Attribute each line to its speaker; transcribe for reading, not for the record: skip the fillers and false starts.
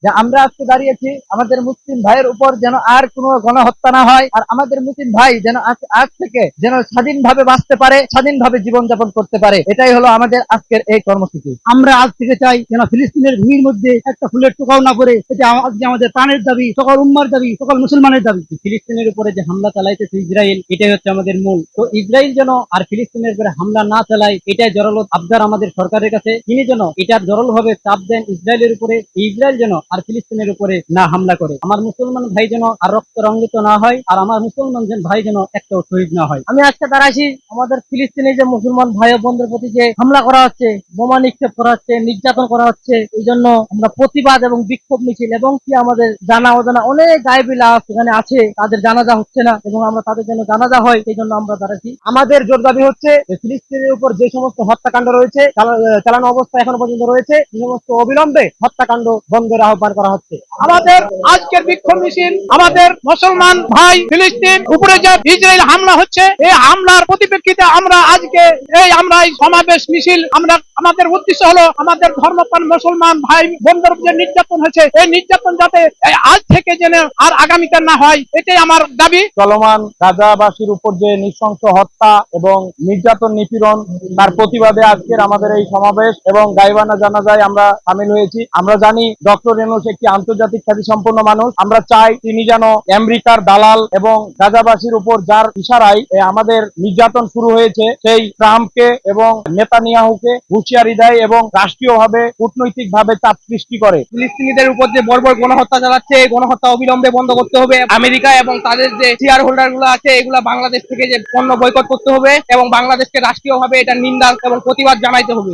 Speaker 1: যে আমরা আজকে দাঁড়িয়েছি আমাদের মুসলিম ভাইয়ের উপর যেন আর কোনো গণহত্যা না হয়, আর আমাদের মুসলিম ভাই যেন আজ থেকে যেন স্বাধীনভাবে বাঁচতে পারে, স্বাধীনভাবে জীবনযাপন করতে পারে। এটাই হলো আমাদের আজকের এই কর্মসূচি। আমরা আজ থেকে চাই যেন ফিলিস্তিনের ভূমির মধ্যে একটা ফুলের টোকাও না পড়ে। এটা আজকে আমাদের প্রাণের দাবি, সকল উম্মার দাবি, সকল মুসলমানের দাবি। ফিলিস্তিনের উপরে যে হামলা চালাইতেছে ইসরায়েল, এটাই হচ্ছে আমাদের মূল। তো ইসরায়েল যেন আর ফিলিস্তিনের উপরে হামলা না চালায়, এটাই জোরালো আবদার আমাদের সরকারের কাছে। তিনি যেন এটার জোরালো ভাবে চাপ দেন ইসরায়েলের উপরে, ইসরায়েল যেন আর ফিলিস্তিনের উপরে না হামলা করে। আমার মুসলমান ভাই যেন আর রক্ত রঙ্গিত না হয়, আর আমার মুসলমান ভাই যেন একটাও শহীদ না হয়। আমি আজকে দাঁড়াইছি আমাদের ফিলিস্তিনি যে মুসলমান ভাই ও বোনদের প্রতি যে হামলা করা হচ্ছে, বোমা নিক্ষেপ করা হচ্ছে, নির্যাতন করা হচ্ছে, এই জন্য আমরা প্রতিবাদ এবং বিক্ষোভ মিছিল এবং কি আমাদের জানা অজানা অনেক গায়েবিলা সেখানে আছে, তাদের জানাজা হচ্ছে না এবং আমরা তাদের জন্য জানাজা হয়, সেই জন্য আমরা দাঁড়াচ্ছি। আমাদের জোর দাবি হচ্ছে ফিলিস্তিনের উপর যে সমস্ত হত্যাকাণ্ড রয়েছে, চালানো অবস্থা এখনো পর্যন্ত রয়েছে, এই সমস্ত অবিলম্বে হত্যাকাণ্ড বন্ধের আহ্বান করা হচ্ছে। আমাদের আজকের বিক্ষোভ মিছিল আমাদের মুসলমান ভাই ফিলিস্তিন উপরে যে ইসরায়েল হামলা হচ্ছে, এই হামলার পরিপ্রেক্ষিতে আমরা আজকে আমরা এই সমাবেশ মিছিল, আমাদের উদ্দেশ্য হলো আমাদের ধর্মপ্রাণ মুসলমান ভাই বোনদের যে নির্যাতন হয়েছে, এই নির্যাতন যাতে আজ থেকে যেন আর আগামীতে না হয়, এটাই আমার দাবি। চলমান গাজাবাসীর উপর যে নৃশংস হত্যা এবং নির্যাতন নিপীড়ন, তার প্রতিবাদে আজকের আমাদের এই সমাবেশ এবং গাইবানা জানাজায় আমরা সামিল হয়েছি। আমরা জানি ডক্টর ইউনূস একটি আন্তর্জাতিক খ্যাতিসম্পন্ন মানুষ। আমরা চাই তিনি যেন আমেরিকার দালাল এবং গাজাবাসীর উপর যার ইশারায় আমাদের নির্যাতন শুরু হয়েছে, সেই ট্রাম্পকে এবং নেতানিয়াহুকে হুঁশিয়ারি দেয় এবং রাষ্ট্রীয়ভাবে কূটনৈতিকভাবে চাপ সৃষ্টি করে। ফিলিস্তিনিদের উপর যে বর্বর গণহত্যা চালাচ্ছে, এই গণহত্যা অবিলম্বে বন্ধ করতে হবে। আমেরিকা এবং তাদের যে শেয়ার হোল্ডার গুলো আছে, এগুলা বাংলাদেশ থেকে যে পণ্য বয়কট করতে হবে এবং বাংলাদেশকে রাষ্ট্রীয়ভাবে এটা নিন্দা এবং প্রতিবাদ জানাইতে হবে।